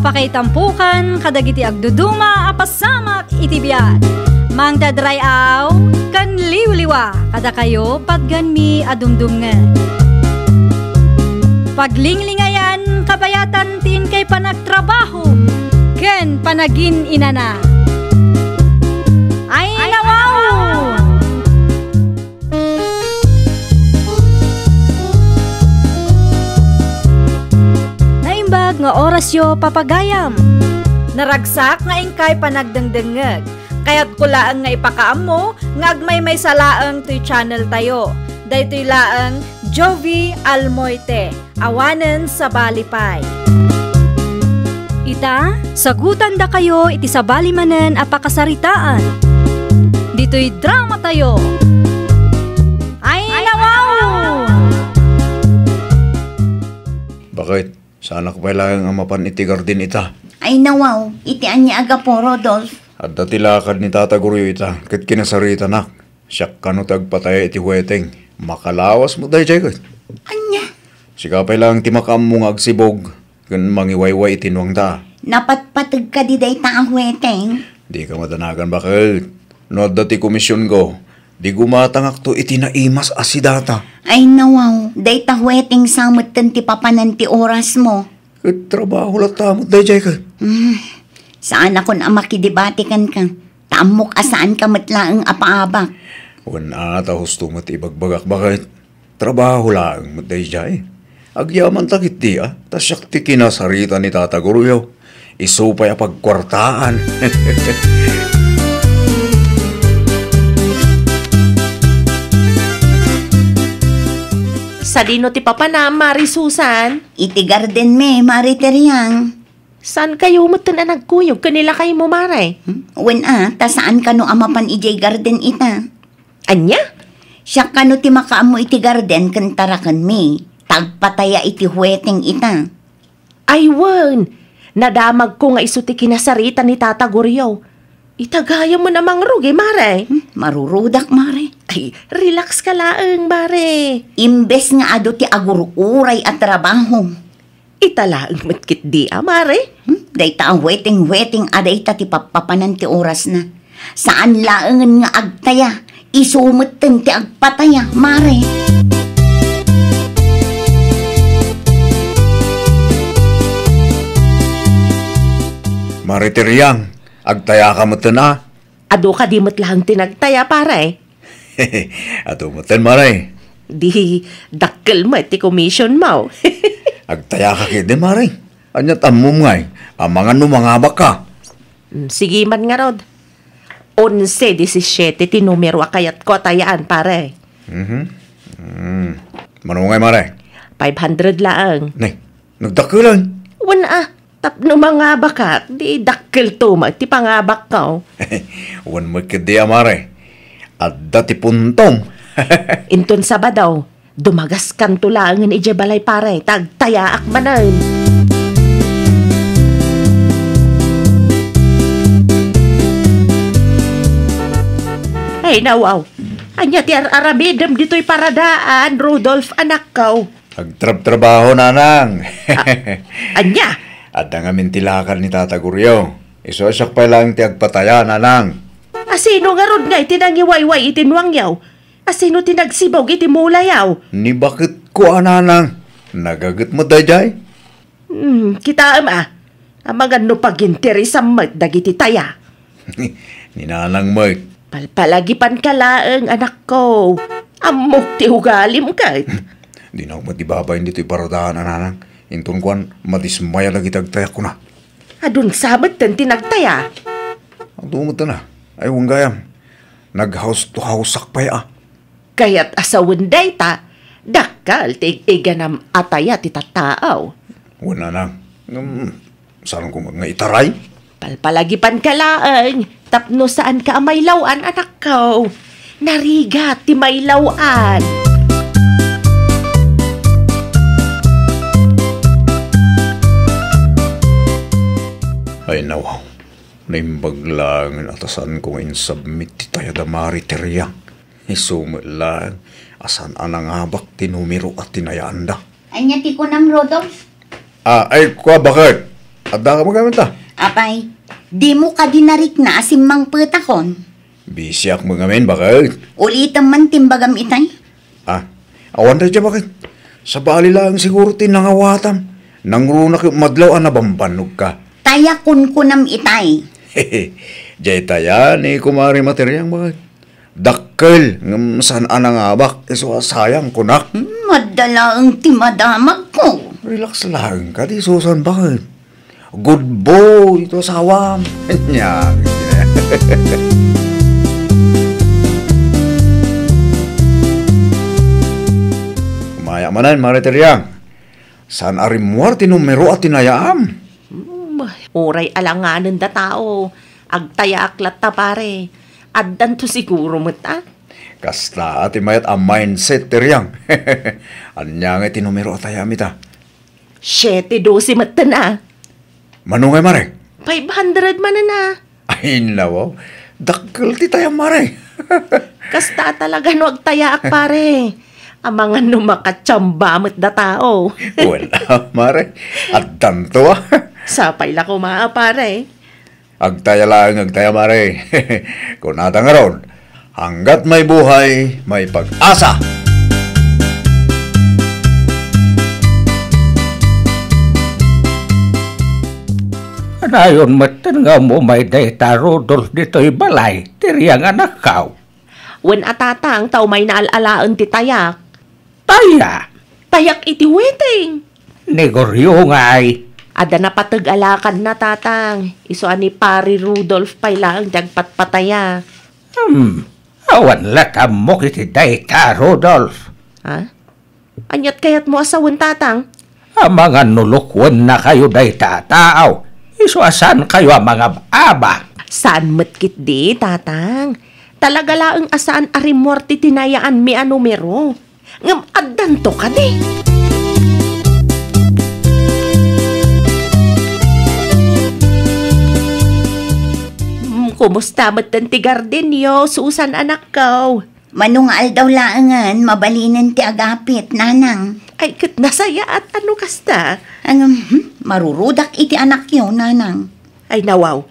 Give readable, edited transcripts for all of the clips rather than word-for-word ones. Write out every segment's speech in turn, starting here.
Pakaitampukan kadagiti agduduma apasamak iti biat. Mangdadrayaw kan liwliwa kada kayo padganmi adumdumngan. Paglinglingayan kabayatan tin kay panagtrabaho ken panagin inana. Ay nawaw! Naimbag nga orasyo papagayam. Naragsak nga ingkay panagdengdengeg. Kaya't kulaang nga ipakaam mo, nga agmay salaang to'y channel tayo. Daytoy laang Jovi Almoite, awanen sa balipay. Ita, sagutan da kayo iti sa balimanen apakasaritaan. Dito'y drama tayo. Ay nawaw! Bakit? Sana ko kailangan nga mapan iti garden ita. Ay nawaw, iti anya aga po, Rodolph. At datilakad ni Tata Guryo ita, kat kinasarita nak. Siyak kano tagpataya iti huweteng. Makalawas mo dahi jay kat. Anya? Sikapay lang ti makam mong agsibog. Kan mangiwayway itinuang ta. Napatpatag ka di day ta ang huweteng? Di ka madanagan bakit. No dati komisyon ko. Di gumatangak to iti naimas asidata. Ay nawaw, day ta huweteng samot ti papanan ti oras mo. Kat trabaho lang tamot dahi jay kat. Saan ako na makidibatikan ka? Tamok asaan ka matlaang apaabak. Wana ta husto mo ti ibagbagak bakit. Trabaho lang mo dahi jay. Agyaman takit di tasyak ti kinasarita ni Tata Guryo. Isupay pagkwartaan. Sa dino ti papa na, Mari Susan? Iti garden me, Mariteriang. Saan kayo mutan na nagkuyog? Kanila kayo mo, Mare? Ta saan ka no amapan ijay garden ita? Anya? Siya ka no ti makaamo iti garden kantarakan me. Tagpataya iti huweteng ita. Ay, wan. Nadamag ko nga iso ti kinasarita ni Tata Guryo. Itagaya mo namang rugi, Mare. Marurudak, Mare. Ay, relax ka laang, Mare. Imbes nga ado ti agurukuray at trabaho. Italaang matkit di, Mare. Day ta ang weteng aday ta ti papapanan ti oras na. Saan laangan nga agtaya, isumutin ti agpataya, Mare. Mariteriang, agtaya ka mo na. Ado ka di mo't lang tinagtaya, Pare. Ato mo Mare. Di dakkel mo ti commission mo. Agtaya ka kide, Mare. Anyat amom ngay, amangan no mangabak ka. Sige man nga, Rod. 11-17 ti numero kayat ko tayaan, Pare. Manungay, Mare? 500 lang. Nay, nagdakilan. Wana tapno mga bakat, di dakkel to ti pangabak ka. Wan mo kide, Mare. Adda ti puntong. Inton Sabadaw, dumagas kan tulangan ije balay, Pare, tagtayaak manan. Ay, nawaw. Anya ti arabidem dito'y paradaan, Rudolph, anak ko. Agtrab-trabaho, nanang. Anya? At nga mintilakan ni Tata Guryo. Isosyak pa lang ti agpataya, nanang. Asino nga rod nga itinangiwayway itinwangyaw? Asino tinagsibaw itimulayaw? Ni bakit ko, nanang? Nagagat mo dayjay? Kita amagan no paginterisam dagiti taya. Ni nanang mo. Palpalagipan ka laang, anak ko. Amok ti ugalim ka. Di na ako matibabay dito'y paradaan, nanang. Intun kuan, matismaya lagi tagtaya ko na. Adun sabot ten tinagtaya. Ang tumot na. Ay, huwag gayam. Nag-house to house sakpay Kaya't asawan day ta, dakal ti iganam ataya ti tataaw. Wala nang. Saan ko nga itaray? Palpalagipan ka laang. Tapno saan ka amaylawan, anak ko. Narigat ti maylawan. Ay, nawaw. Naimbag lang atasan ko ngayon submit ti tayo da Mariteriang. Isumit lang. Asan anang habak tinumiro at tinayaanda. Anya ti ko nam, Rodolph? Ay, kwa bakit? Adda ka magamit ta. Apay, di mo ka dinarik na asimang putakon. Bisyak mo ngamin, bakit? Ulitan man timbagam itay. Awan na dyan, bakit? Sa bali lang siguro tinangawatam. Nang runak yung madlaw, anabambanog ka. Taya kunam itay. Hehe, jay taya ni kumari materyang, bakit? Dakkel, ngam saan anangabak, iso sayang kunak. Madala ang timadamag ko. Relax lang ka, di susan, bakit? Good boy, ito sawam. Nya. Kumaya manan, mariteryang. Saan arimuar tinumero at tinayaam? Oray alanganan da tao. Agtaya aklat ta pare. Addan to siguro mo ta. Kasta ati mayat ang mindset teryang. Anya nga tinumero at tayami ta. 7-12 mata na. Manungay mare? 500 man na. Ay nawaw, dakkel ti tayang mare. Kasta talaga no agtayaak pare. Ang mga numakatsamba mo't da tao. Wala mare, at tanto Sapay la ko maa pare. Agtaya lang, agtaya mare. Kung nata nga ron, hanggat may buhay, may pag-asa. Anayon matan nga mo may data Rodolf dito'y balay, tiriyang anak kaw. Wen atatang tao may naalalaan ti tayak. Taya, Tayak iti weting. negoryo nga ay. Ada na patag-alakan na tatang. Iso ani pari Rudolph payla ang jagpatpataya. Awan latam mo kiti data Rodolf. Ha? Anyat kayat mo asawan tatang? Ang mga nulukwan na kayo data tao. Isuasan kayo ang mga aba. Saan matkit di tatang? Talaga laang asaan arimorti tinayaan mi a numero. Ngam addan to ka di. Kumusta matan ti gardenyo, Susan anak ko? Manungal daw laangan, mabalinan ti agapit, nanang. Ay, kat nasaya at ano kasta? Ang marurudak iti anak yun, nanang. Ay, nawaw.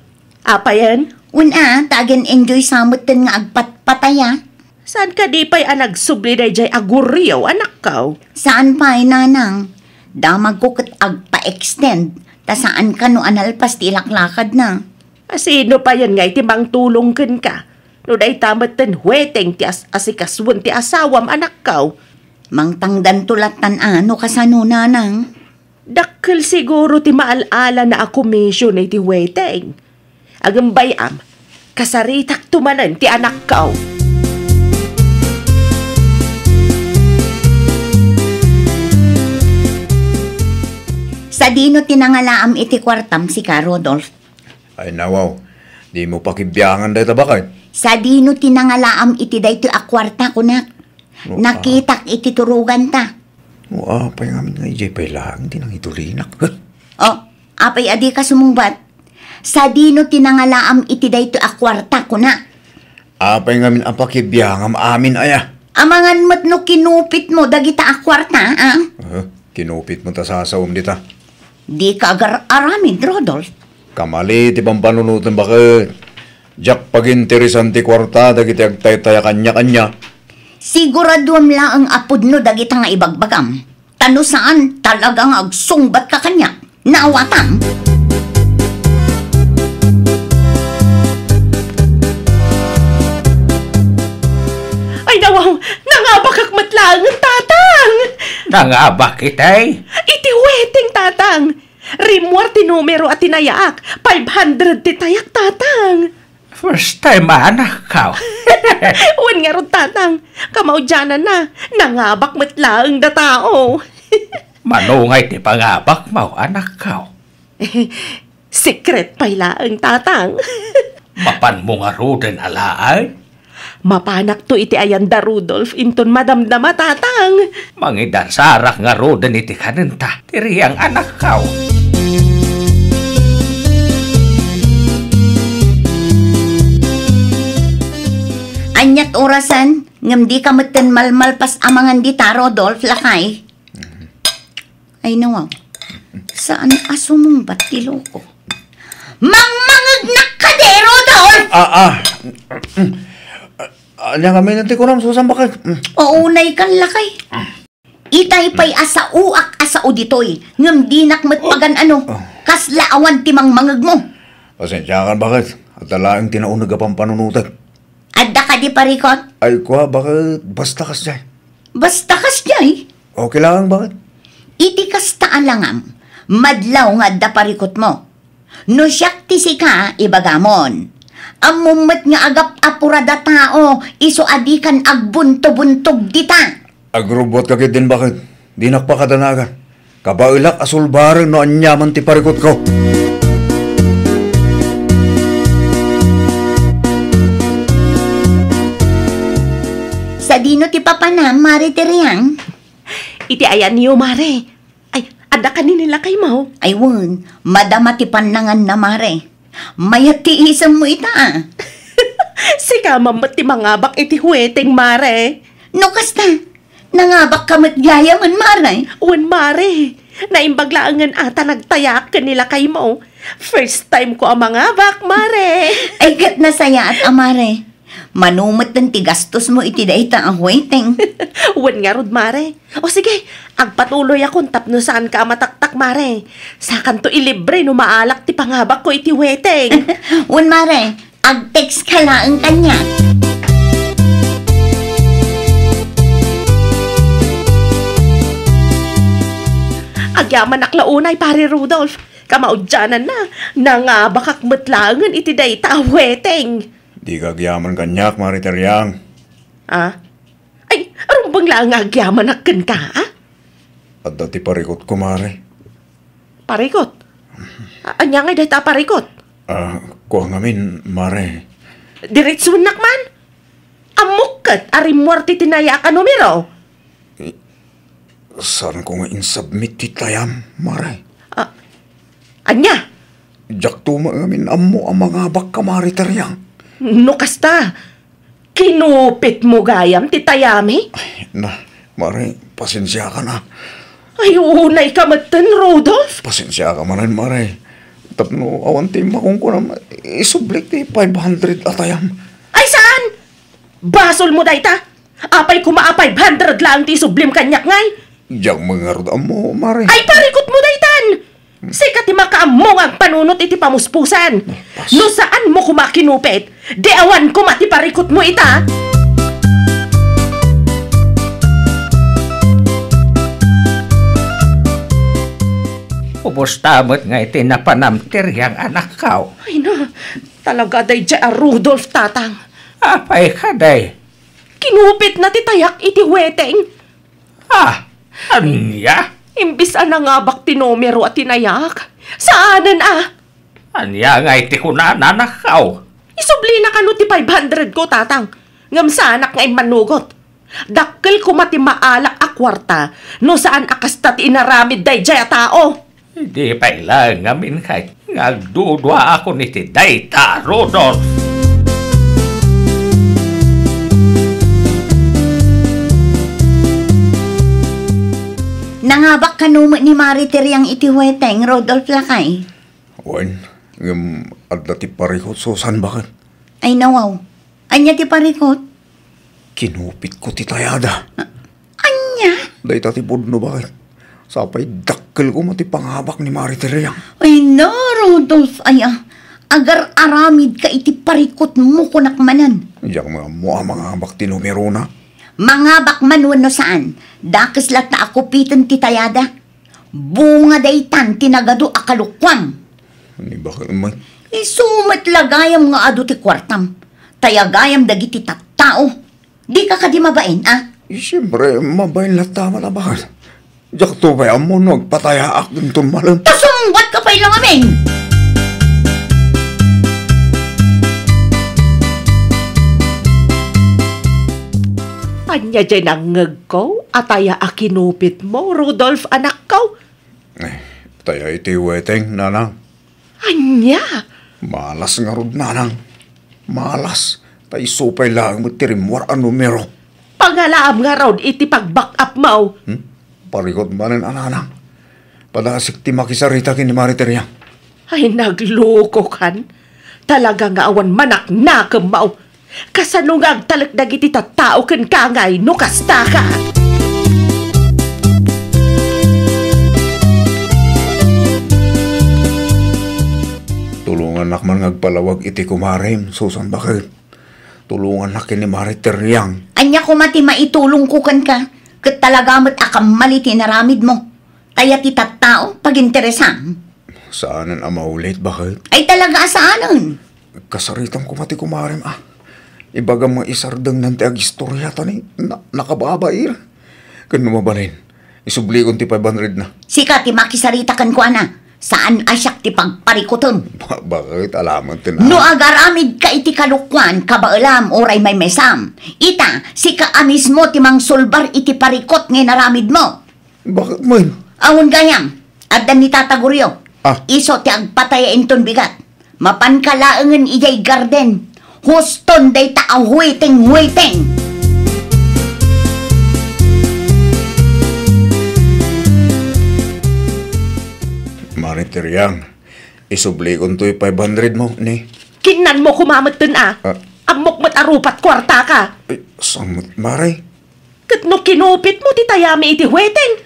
Apa yan? Una, tagan enjoy samutan nga agpatpataya. Saan ka di pa'y anagsubli na jay aguryo, anak ko? Saan pa'y, nanang? Damag ko kat agpa-extend. Ta saan ka no analpas ti laklakad na. Sino pa yan nga iti mang tulongkin ka? No day tamatan huweteng ti asikaswan ti asawam anak ko. Mangtangdan tulatan ano kasano, nanang? Dakkel siguro ti maalala na ako misyon iti huweteng. Agambayam, kasaritak tumanan ti anak ko. Sa dino tinangalaam iti kwartam si ka, Rodolph. Ay nawaw, di mo pakibiyangan dahi tabakay. Sa dino tinangalaam iti dayto akwarta kunak. Nakitak iti turugan ta. Apay ngamin nga ijay pay lang, di nang itulinak. Apay adi ka sumungbat. Sa dino tinangalaam iti dayto akwarta kunak. Apay ngamin ang pakibiyangam amin aya. Amangan mo't no kinupit mo dagita akwarta, Kinupit mo ta sasawam dita. Di ka agar-aramid, Rodolph. Kamali, ti bang panunutan bakit? Jak pag-interesan ti kwarta, dagiti agtay-taya kanya-kanya. Siguraduam lang ang apod no dagita nga ibagbagam. Tano saan talagang agsungbat ka kanya. Naawatam. Ay nawaw, nangabakak matlangan tatang. Nangaba kitay. Iti huweteng tatang. Rimwar ti numero at tinayaak. 500 ti tayak tatang. First time anak kaw. Uwan nga ron tatang. Kamaudyanan na. Nangabak matlaang da tao. Manungay ti pangabak mo anak kaw. Secret pailaang tatang. Mapan mo nga ruden alaay. Mapanak to iti ayanda Rudolph inton madamdama tatang. Mangidasarak nga ruden iti kanenta. Tiriyang anak kaw. Anyat orasan, ngam di ka matan malmalpas amangan di ta, Rodolph, lakay. Ay nawaw. Saan aso mong batilo ko? Mangmangag na kadero, Rodolf! Anya kami nanti ko nam susam bakit? Paunay kan lakay. Itay pa'y asa uak asa uditoy. Ngam dinak matpagan ano. Kasla awan timang mangag mo. Pasensya ka bakit? At talaang tinaunag ka pang panunutat. Adda ka di parikot? Ay kwa, bakit basta kas dyan? Basta kas jay. Okay lang bakit? Iti kas taalangam. Madlaw nga adda parikot mo. No siyak tisi ka, ibagamon. Amumat nga agap apurada tao, iso adikan agbunto-buntog dita. Agrobot ka din bakit? Di nakpakadanagan. Kabailak asul bareng no anyaman ti parikot ko. Sa dino ti papana, mare tiriyang. Iti ayan niyo, mare. Ay, ada ka nila kay mo. Ay wun, madama ti panangan na mare. Mayat ti isang mo ita. Sika mamat ti mangabak iti huweteng, mare. No kasta, nangabak kamat gaya man mare. Uwan, mare. Naimbaglaangan ata nagtayak kanila kay mo. First time ko ang mangabak, mare. Ay kat nasaya at amare. Manumat ng tigastos mo iti daita ang huweteng. Uwan nga rod, mare. O sige, agpatuloy akong tapno saan ka mataktak, mare. Sakan to ilibre no maalak ti pangabak ko iti huweteng. Wan mare, ag-text ka lang kanya. Agyaman aklaunay, pare Rudolph. Kamaudyanan na. Nangabak akmatlangan iti dayta huweteng. Di kagyaman kanyak, Mariteryang. Ah? Ay, arong bang lang agyaman akin ka, ah? At dati parikot ko, Mare. Parikot? Anya nga dayta parikot? Kuha ngamin, Mare. Diretsuan nakman? Amukat, arimorti tinaya ka numero. Saan ko nga in-submit ti tayam, Mare? Anya? Jak tuma ngamin amo ang mga baka, Mariteryang. No kasta, kinupit mo gayam titayami? Mare, pasensya ka na. Ay, unay ka matan, Rudolph. Pasensya ka manan, Mare. Tapno, awan ti makong ko na isublik ti 500 atayam. Ay, saan? Basol mo dayta? Apay kumaa 500 lang ti sublim kanyak ngay. Jak mga rod amo, Mare. Ay, parikot mo daytan! Sika ti makaamong ang panunot iti pamuspusan. No saan mo kumakinupit? Di awan ko mati parikot mo ita. Ubustamot nga iti napanamtir yang anak kao. Ay na, talaga day dya Rudolph tatang. Apay ka day? Kinupit na ti tayak iti weteng. Anya? Imbis anangabak ti numero at tinayak. Saanan Anya nga iti kunananakaw. Isubli na kano ti 500 ko, tatang. Ngam saanak nga manugot. Dakkel ko mati maalak a kwarta, no saan akasta ti inaramid day jaya tao. Hindi pa ilang ngamin kay nagdudwa ako ni ti dayta, Rudolph. Nangabak kanuma ni Mariteryang iti huweteng, Rodolph lakay. Wan, ngam adda ti parikot so san bakit? Ay nawaw, anya ti parikot? Kinupit ko ti tayada. Anya? Dayta ti budno bakit? Sapay dakkel ko mati panghabak ni Mariteryang. Ay no, Rodolph, agar aramid ka iti parikot mo kunakmanan. Jak mga mga habak ti numero na. Mga bakman no saan, dakis lat na ako pitan ti tayada. Bunga daytan tinagado akalukwam. Ni bakit man? Isumat lagayam nga ado ti kwartam. Tayagayam dagiti tattao. Di ka kadi mabain, Siyempre, mabayin lahat tama na bakit? Jak to ba mo nagpatayaak din tumalan? Tasumbat ka pa ilang amin! Anya dyan ang ngag ko, ataya akinupit mo, Rudolph anak ko. Taya iti weteng, nanang. Anya? Malas nga rod, nanang. Malas. Tay supay lang mo tirimwar ang numero. Pangalaam nga raw iti pag-back up mo. Parikot manan, nanang. Padasik ti makisarita kin ni Mariteryang. Ay, nagloko kan. Talaga nga awan manak na kamaw. Kasano nga agtalagdag iti tattao ken kangay no kasta ka. Tulungan nak man ngagpalawag iti kumarim, Susan, bakit? Tulungan nak ni Mariteryang. Anya ko mati maitulong ko kan ka. Kat talaga mo't akam mali tinaramid mo. Kaya ti tattao pag interesang. Saanan ang maulit, bakit? Ay talaga saanan. Kasaritan ko mati kumarim, Ibaga mga isardang nanti ag istorya tani, nakababair. Kano mabalin, isubli kong ti 500 na. Sika ti makisarita kan ko ana. Saan asyak ti pagparikuton? Bakit? Alaman tin No agaramid ka iti kalukwan, kabaalam oray may mesam. Ita, sika mismo ti mangsulbar iti parikot nga naramid mo. Bakit man? Awon gayam, addan ni tataguryo. Iso ti agpatayain ton bigat. Mapankalaangan ijay garden. Huston day taaw waiting. Mariteryang, isubli kong to'y 500 mo, ni. Kinan mo kumamot dun Amok mo't arupat kwarta ka. Ay, samot, Mare. Kat no kinupit mo, ti tayami iti waiting.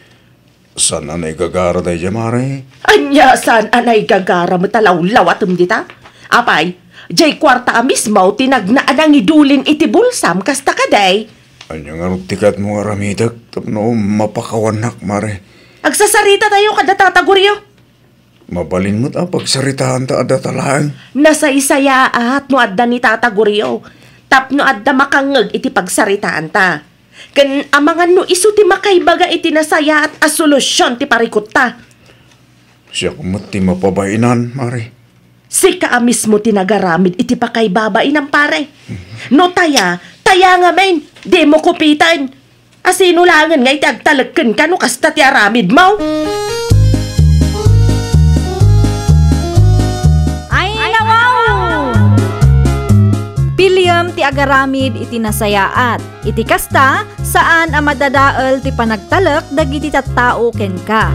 Saan anay gagara tayo dyan, Mare? Anya, saan anay gagara mo talaw-lawat dita? Apay, jay kwarta mismo, tinagnaan ang idulin iti bulsam, kasta ka day. Anya nga tikat mo nga ramidag, tapno mapakawanak, Mare. Agsasarita tayo kada tataguryo. Mabalin mo't pagsaritaan ta ada talaan. Nasa isaya at no adda ni tataguryo. Tapno adda makangeg iti pagsaritaan ta. Ken amangan no isu ti makaibaga iti nasaya at asolusyon ti parikot ta. Siya kumot ti mapabainan, Mare. Sika mismo tinagaramid iti pakaibabain ng pare. No taya nga men, di mo kupitan. Asino langan nga iti agtalagken ka no kasta ti aramid mo. Piliyam ti agaramid iti nasayaat. Iti kasta, saan ang madadaal ti panagtalak dagiti tattao ken ka.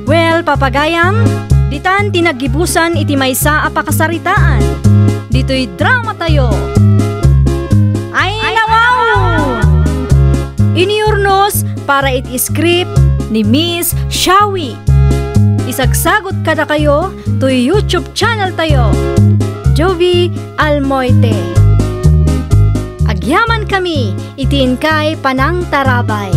Well, papagayam, ditan tinagibusan iti maysa a pakasaritaan. Dito'y drama tayo. Ay nawaw! Iniurnos para iti script ni Miss Shawi. Isagsagot kada kayo to YouTube channel tayo. Jovi Almoite. Agyaman kami, itin kay Panang Tarabay.